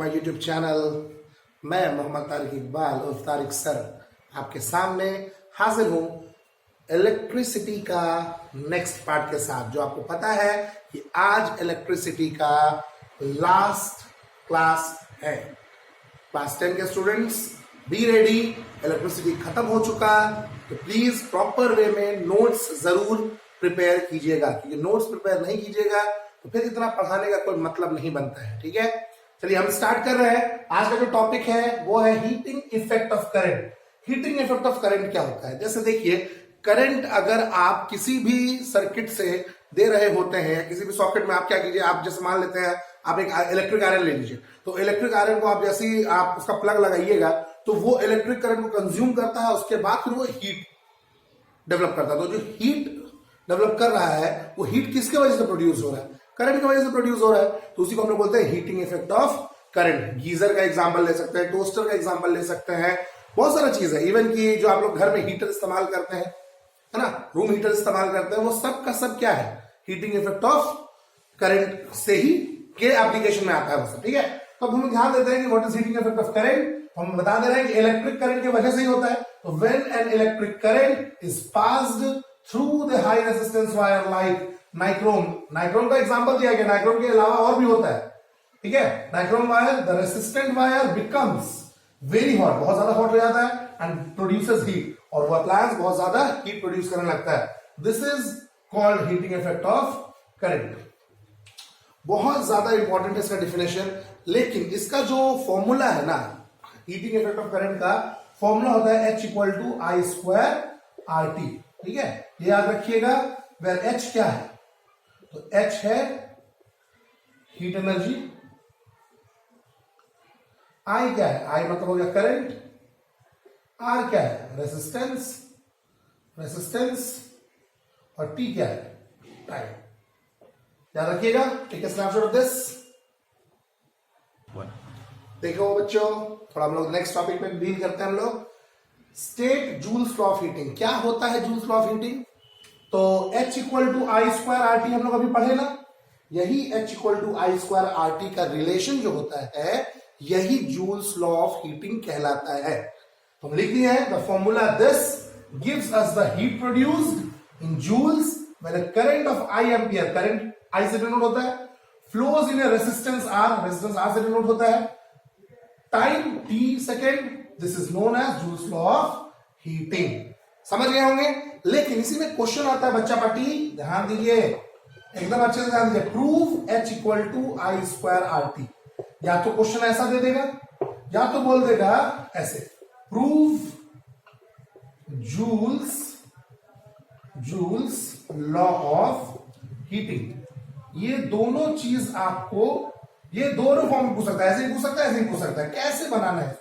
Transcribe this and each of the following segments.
My YouTube channel. मैं मोहम्मद तारिक इकबाल उर्फ Tariq sir आपके सामने हाजिर हूँ इलेक्ट्रिसिटी का नेक्स्ट पार्ट के साथ। जो आपको पता है कि आज इलेक्ट्रिसिटी का लास्ट क्लास है। क्लास 10 के स्टूडेंट्स बी रेडी, इलेक्ट्रिसिटी खत्म हो चुका, तो प्लीज प्रॉपर वे में नोट्स जरूर प्रिपेयर कीजिएगा, क्योंकि नोट्स प्रिपेयर नहीं कीजिएगा तो फिर इतना पढ़ाने का कोई मतलब नहीं बनता है। ठीक है, चलिए हम स्टार्ट कर रहे हैं। आज का जो टॉपिक है वो है heating effect of current. Heating effect of current क्या होता है? जैसे देखिए, करंट अगर आप किसी भी सर्किट से दे रहे होते हैं, किसी भी सॉकेट में, आप क्या कीजिए, आप जैसे मान लेते हैं आप एक इलेक्ट्रिक आयरन ले लीजिए, तो इलेक्ट्रिक आयरन को आप जैसे ही आप उसका प्लग लगाइएगा तो वो इलेक्ट्रिक करंट को कंज्यूम करता है, उसके बाद फिर वो हीट डेवलप करता है। तो जो हीट डेवलप कर रहा है वो हीट किसके वजह से प्रोड्यूस हो रहा है? करंट की वजह से प्रोड्यूस हो रहा है, तो उसी को हम लोग बोलते हैं heating effect of current. Geyser का एग्जांपल ले सकते हैं, टोस्टर का एग्जांपल ले सकते हैं, बहुत सारा चीज है। इवन की जो आप लोग घर में हीटर इस्तेमाल करते हैं, है ना, रूम हीटर इस्तेमाल करते हैं, वो सब का सब क्या है? हीटिंग इफेक्ट ऑफ करंट से ही के एप्लीकेशन में आता है वो सब। ठीक है, तो अब हम ध्यान देते हैं कि what is heating effect of current. हम बता दे रहे हैं कि इलेक्ट्रिक करंट की वजह से ही होता है। तो when an electric current is passed through the high resistance wire like nichrome, nichrome का एग्जांपल दिया गया, नाइक्रोम के अलावा और भी होता है। ठीक है, nichrome wire, the resistant wire becomes very hot, बहुत ज्यादा हॉट हो जाता है एंड प्रोड्यूसेस हीट, और वो अप्लायंस बहुत ज्यादा हीट प्रोड्यूस करने लगता है। This is called heating effect of current. बहुत ज्यादा इंपॉर्टेंट है इसका डिफिनेशन, लेकिन इसका जो फॉर्मूला है ना, हीटिंग इफेक्ट ऑफ करंट का फॉर्मूला होता है H equal to I square R T. ठीक है, ये याद रखिएगा। वेर H क्या है? तो H है हीट एनर्जी, I क्या है? I मतलब हो गया करंट, R क्या है? रेसिस्टेंस, रेसिस्टेंस, और T क्या है? टाइम। याद रखिएगा। Take a snapshot of this. देखो बच्चों, थोड़ा हम लोग नेक्स्ट टॉपिक पे डील करते हैं। हम लोग state Joule's law of heating. क्या होता है जूल्स लॉ ऑफ हीटिंग? तो H equal to I square R T हम लोग अभी पढ़े ना, यही H equal to I square R T का रिलेशन जो होता है, यही जूल्स लॉ ऑफ हीटिंग कहलाता है। तो हम लिख दिए हैं the formula this gives us the heat produced in joules when a current of I ampere, current I से डिनोट होता है, flows in a resistance R, resistance R से डिनोट होता है, time t second, this is known as Joule's law of heating. समझ गए होंगे? लेकिन इसी में क्वेश्चन आता है बच्चा पार्टी, ध्यान दीजिए, एकदम अच्छे से ध्यान दीजिए। Prove H equal to I square R T. या तो क्वेश्चन ऐसा दे देगा, या तो बोल देगा ऐसे, prove Joule's law of heating. ये दोनों चीज आपको, ये दोनों फॉर्म में पूछ सकता है, ऐसे ही पूछ सकता है, ऐसे ही पूछ सकता है। कैसे बनाना है?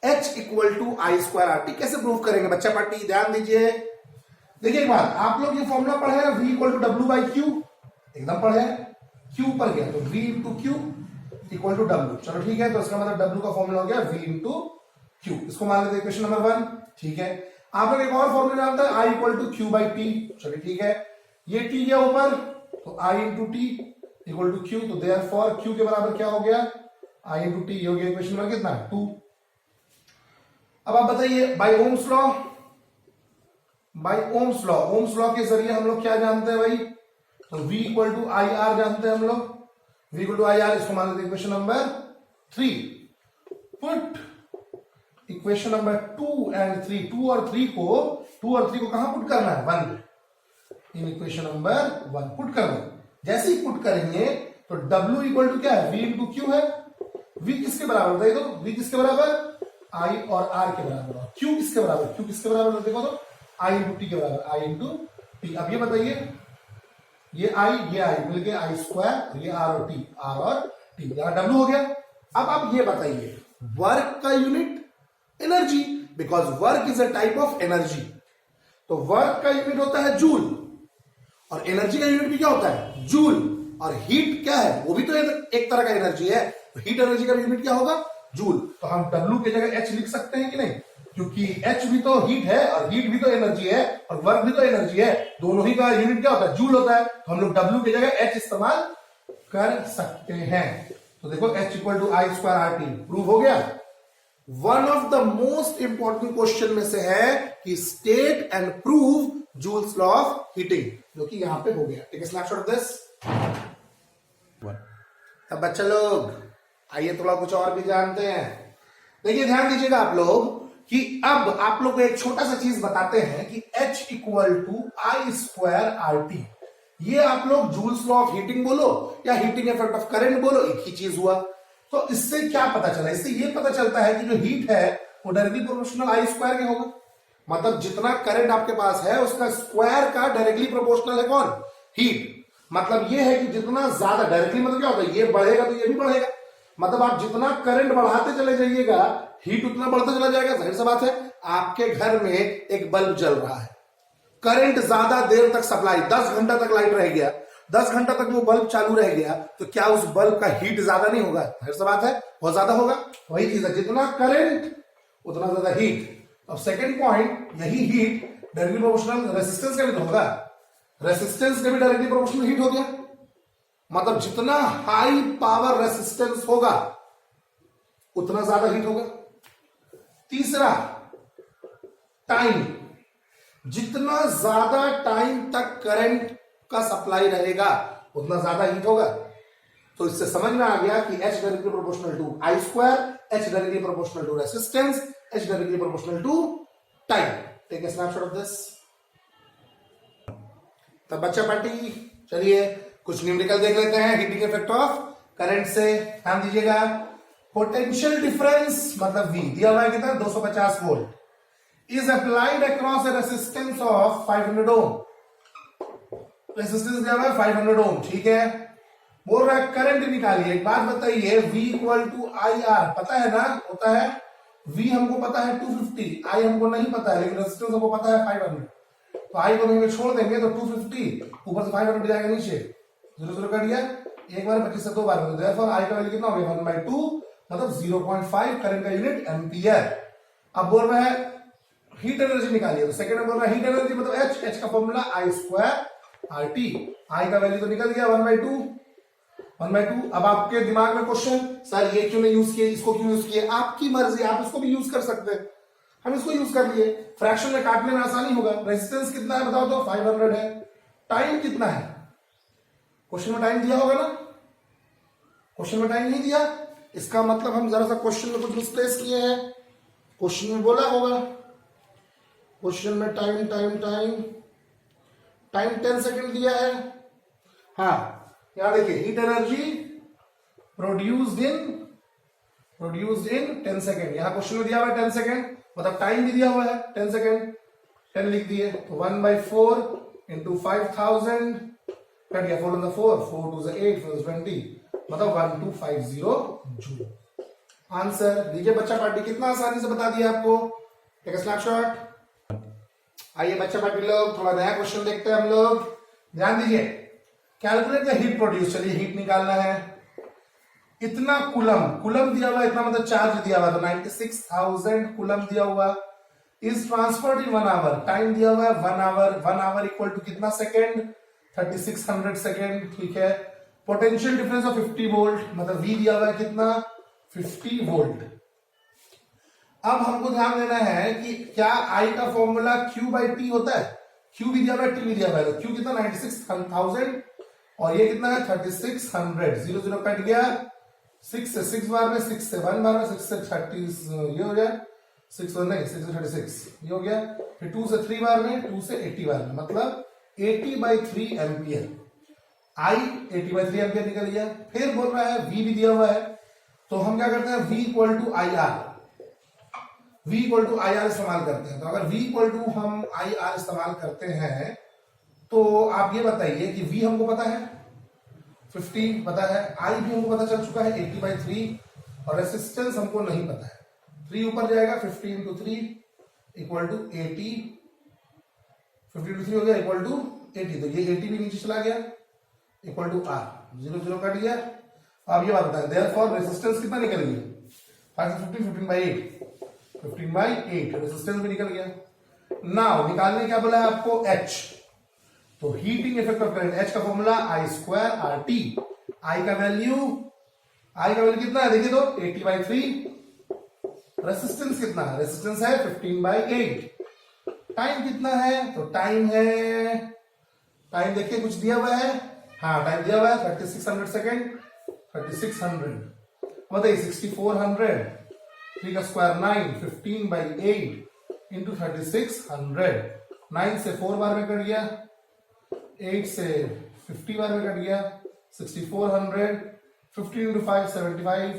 H equal to I square R T कैसे प्रूव करेंगे बच्चा पार्टी? ध्यान दीजिए। देखिए एक बात, आप लोग ये फॉर्मूला पढ़े हैं, V equal to W by Q, एकदम पढ़े हैं। Q पर गया तो V into Q equal to W. चलो ठीक है, तो इसका मतलब W का फॉर्मूला हो गया V इंटू क्यू। इसको मान लेते हैं इक्वेशन नंबर 1। ठीक है, आप लोग एक और फॉर्मूला जानते हैं, I equal to Q by T. चलिए ठीक है, ये T गया ऊपर, तो I into T equal to Q, तो देयरफॉर Q के बराबर क्या हो गया? I इंटू टी हो गया। इक्वेशन नंबर कितना? 2। अब आप बताइए, by Ohm's law, by Ohm's law, Ohm's law के जरिए हम लोग क्या जानते हैं भाई? तो V equal to I R जानते हैं हम लोग, V equal to I R. इसको मान लेते हैं equation number 3। Put equation number 2 and 3, 2 और 3 को कहां पुट करना है? 1 इन इक्वेशन नंबर 1 पुट कर दो। जैसे ही पुट करेंगे तो W इक्वल टू क्या है? V इंटू क्यू है। V किसके बराबर बताइए? तो V किसके बराबर? I और R के बराबर। Q किसके बराबर? Q किसके बराबर देखो तो I इंटू टी के बराबर, I इंटू टी। अब ये बताइए, ये I ये I मिल गया I स्क्वायर, ये R और T, R और T, यहां W हो गया। अब आप ये बताइए, वर्क का unit energy, because work is a type of energy. तो वर्क का यूनिट होता है जूल, और एनर्जी का यूनिट भी क्या होता है? जूल। और हीट क्या है? वो भी तो एक तरह का एनर्जी है। तो हीट एनर्जी का यूनिट क्या होगा? जूल। तो हम W की जगह H लिख सकते हैं कि नहीं? क्योंकि H भी तो हीट है, और हीट भी तो एनर्जी है, और वर्क भी तो एनर्जी है। दोनों ही का यूनिट क्या होता है? जूल होता है। तो हम लोग W की जगह H इस्तेमाल कर सकते हैं। तो देखो H equal to I square R T, prove हो गया। One of the most important question में से है कि state and prove Joule's law of heating, जो कि यहां पे हो गया। Take a snapshot of this. तब बच्चा लोग आइए थोड़ा कुछ और भी जानते हैं। देखिए ध्यान दीजिएगा आप लोग कि अब आप लोग को एक छोटा सा चीज बताते हैं कि H equal to I square R T, ये आप लोग जूल्स लॉ ऑफ हीटिंग बोलो या हीटिंग इफेक्ट ऑफ करंट बोलो, एक ही चीज हुआ। तो इससे क्या पता चला? इससे ये पता चलता है कि जो हीट है वो डायरेक्टली प्रोपोर्शनल आई स्क्वायर के होगा। मतलब जितना करंट आपके पास है उसका स्क्वायर का डायरेक्टली प्रोपोर्शनल है कौन? हीट। मतलब ये है कि जितना ज्यादा डायरेक्टली मतलब क्या होता है, ये बढ़ेगा तो ये भी बढ़ेगा। मतलब आप जितना करंट बढ़ाते चले जाइएगा हीट उतना बढ़ता चला जाएगा। जाहिर सी बात है, आपके घर में एक बल्ब जल रहा है, करंट ज्यादा देर तक सप्लाई, 10 घंटा तक लाइट रह गया, 10 घंटा तक वो बल्ब चालू रह गया, तो क्या उस बल्ब का हीट ज्यादा नहीं होगा? जाहिर सी बात है बहुत ज्यादा होगा। वही चीज है, जितना करंट उतना ज्यादा हीट। अब सेकंड पॉइंट, यही हीट डायरेक्टली प्रोपोर्शनल रेसिस्टेंस का भी तो होगा। रेसिस्टेंस का भी डायरेक्टली प्रोपोर्शनल हीट हो गया। मतलब जितना हाई पावर रेसिस्टेंस होगा उतना ज्यादा हीट होगा। तीसरा, टाइम, जितना ज्यादा टाइम तक करंट का सप्लाई रहेगा उतना ज्यादा हीट होगा। तो इससे समझ में आ गया कि H directly proportional to I square, H directly proportional to resistance, H directly proportional to time. Take a snapshot of this. तब बच्चा पार्टी, चलिए कुछ न्यूमेरिकल देख लेते हैं हीटिंग इफेक्ट ऑफ करंट से। ध्यान दीजिएगा, पोटेंशियल डिफरेंस मतलब V दिया हुआ है कितना? 250 volt is applied across a resistance of 500 ohm. Resistance दिया हुआ है 500 ओम, ठीक है। बोल रहा है करंट निकालिए। एक बात बताइए, V equal to I R पता है ना? होता है V हमको पता है 250, I हमको नहीं पता है, लेकिन रेसिस्टेंस हमको पता है 500। तो I को हम छोड़ देंगे तो 250 ऊपर से 500 जाएगा नीचे, 0 कर दिया, एक बार 25 से 2 बार, therefore I का वैल्यू कितना हो गया? 1/2, मतलब 0.5 करंट का यूनिट एम्पियर। अब बोल रहा है हीट एनर्जी निकालिए, तो सेकंड में बोल रहा है हीट एनर्जी मतलब H का formula I square R T. I का वैल्यू तो निकल गया 1/2। अब आपके दिमाग में क्वेश्चन, सर ये क्यों नहीं यूज किए, इसको क्यों यूज किए? आपकी मर्जी, आप इसको भी यूज कर सकते हैं, हम इसको यूज कर लिए। फ्रैक्शन में काटने में आसानी होगा। रेजिस्टेंस कितना है बताओ तो? 500 है। टाइम कितना है? क्वेश्चन में टाइम दिया होगा ना? क्वेश्चन में टाइम नहीं दिया, इसका मतलब हम जरा सा क्वेश्चन में कुछ मिसप्लेस किए हैं। क्वेश्चन में बोला होगा, क्वेश्चन में टाइम 10 सेकंड दिया है। हाँ, यहां देखिए, heat energy produced in 10 second. यहां क्वेश्चन में दिया हुआ है 10 सेकेंड, मतलब टाइम भी दिया हुआ है 10 सेकेंड। 10 लिख दिए तो 1/4 इंटू 5000 कट गया, 4 on the 4, 4 to the 8, 4 20, मतलब 1250 जूल। आंसर दीजिए बच्चा पार्टी, कितना आसानी से बता दिया आपको। Take a snapshot. आइए बच्चा पार्टी लोग थोड़ा नया क्वेश्चन देखते हैं हम लोग। ध्यान दीजिए, कैलकुलेट द हीट प्रोड्यूस। चलिए हीट निकालना है। इतना कुलम दिया हुआ, इतना मतलब चार्ज दिया हुआ, तो 96,000 कुलम दिया हुआ is transferred in 1 hour. Time दिया हुआ है 1 आवर इक्वल टू कितना सेकेंड? 3600 सेकेंड, ठीक है। पोटेंशियल डिफरेंस ऑफ 50 वोल्ट, मतलब V दिया हुआ है कितना? 50 वोल्ट। अब हमको ध्यान देना है कि क्या I का फॉर्मूला Q/T होता है? Q भी दिया हुआ है, T भी दिया हुआ है। तो Q कितना? 96,000 और ये कितना है? 3600। 0 कट गया, 6 से 6 बार में, 6 से 1 बार में, 6 से 30 ये हो गया, 6 नहीं 6 से 36 ये हो गया, फिर 2 से 3 बार में, 2 से 80 बार में, मतलब 80/3 एम्पियर। I 80/3 एम्पियर निकल गया। फिर बोल रहा है V भी दिया हुआ है, तो हम क्या करते हैं? V equal to I R इस्तेमाल करते हैं। तो अगर V इक्वल टू हम आई आर इस्तेमाल करते हैं तो आप ये बताइए कि V हमको पता है 50 पता है, I भी हमको पता चल चुका है 80/3, और रेसिस्टेंस हमको नहीं पता है। 3 ऊपर जाएगा, 50 into 3 इक्वल टू 80, 50 into 3 हो गया इक्वल टू 80, तो ये 80 भी नीचे चला गया इक्वल टू R। 0 कट गया। अब ये बात बताएं, देयरफॉर रेजिस्टेंस कितना निकल गया? 5 से 15, 15/8 रेजिस्टेंस भी निकल गया। नाउ निकालने क्या बोला है आपको? H। तो heating effect of current, H का formula I square R T. I का वैल्यू आई का वैल्यू कितना है देखिए तो 80/3। रेसिस्टेंस कितना है, रेसिस्टेंस है 15/8। टाइम कितना है, तो टाइम है, टाइम देखिए कुछ दिया हुआ है, हाँ टाइम दिया हुआ है 3600 सेकेंड। 3600 बताइए 6400, 3 का स्क्वायर 9, 15/8 इंटू 3600। 9 से 4 बार में कट गया, 8 से 50 बार में कट गया, 6400। 50 इंटू 5 75,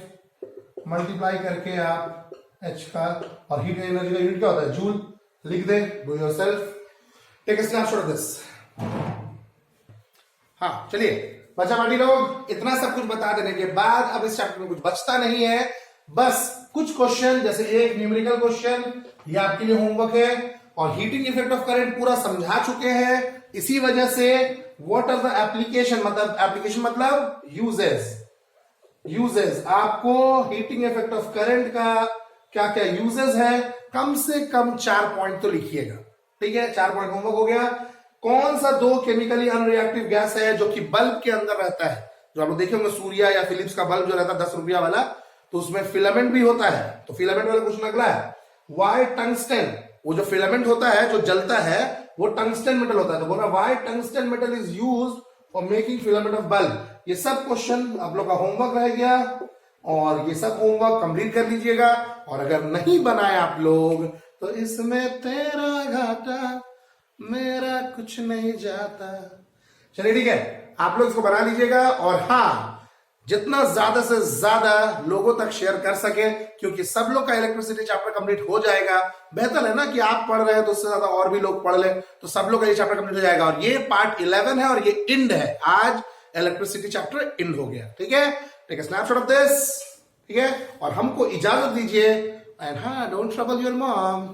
मल्टीप्लाई करके आप H का और हीट एनर्जी का यूनिट क्या होता है, जूल, लिख दे, do yourself, take a snapshot of this. हाँ चलिए बच्चा पार्टी लोग, इतना सब कुछ बता देने के बाद अब इस चैप्टर में कुछ बचता नहीं है, बस कुछ क्वेश्चन, जैसे एक न्यूमेरिकल क्वेश्चन, ये आपके लिए होमवर्क है, और हीटिंग इफेक्ट ऑफ करंट पूरा समझा चुके हैं। इसी वजह से व्हाट आर द एप्लीकेशन, मतलब एप्लीकेशन मतलब यूजेस आपको हीटिंग इफेक्ट ऑफ करंट का क्या क्या यूजेस है, कम से कम 4 पॉइंट तो लिखिएगा, ठीक है। 4 पॉइंट होमवर्क हो गया। कौन सा 2 केमिकली अनरिएक्टिव गैस है जो कि बल्ब के अंदर रहता है, जो आप लोग देखे होंगे सूर्या या फिलिप्स का बल्ब जो रहता है 10 रुपया वाला, तो उसमें फिलामेंट भी होता है, तो फिलामेंट वाला क्वेश्चन अगला है। वाई टंगस्टन, वो जो फिलामेंट होता है जो जलता है वो टंगस्टन मेटल होता है, तो बोल रहा why tungsten metal is used for making filament of bulb. ये सब क्वेश्चन आप लोग का होमवर्क रह गया, और ये सब होमवर्क कंप्लीट कर लीजिएगा, और अगर नहीं बनाए आप लोग तो इसमें तेरा घाटा मेरा कुछ नहीं जाता। चलिए ठीक है, आप लोग इसको बना लीजिएगा, और हाँ जितना ज्यादा से ज्यादा लोगों तक शेयर कर सके, क्योंकि सब लोग का इलेक्ट्रिसिटी चैप्टर कंप्लीट हो जाएगा। बेहतर है ना कि आप पढ़ रहे हैं तो उससे ज्यादा और भी लोग पढ़ ले, तो सब लोग का ये चैप्टर कंप्लीट हो जाएगा। और ये पार्ट 11 है और ये इंड है, आज इलेक्ट्रिसिटी चैप्टर इंड हो गया, ठीक है। Take a snapshot of this, ठीक है, और हमको इजाजत दीजिए, एंड हाँ डोंट ट्रबल योर मॉम।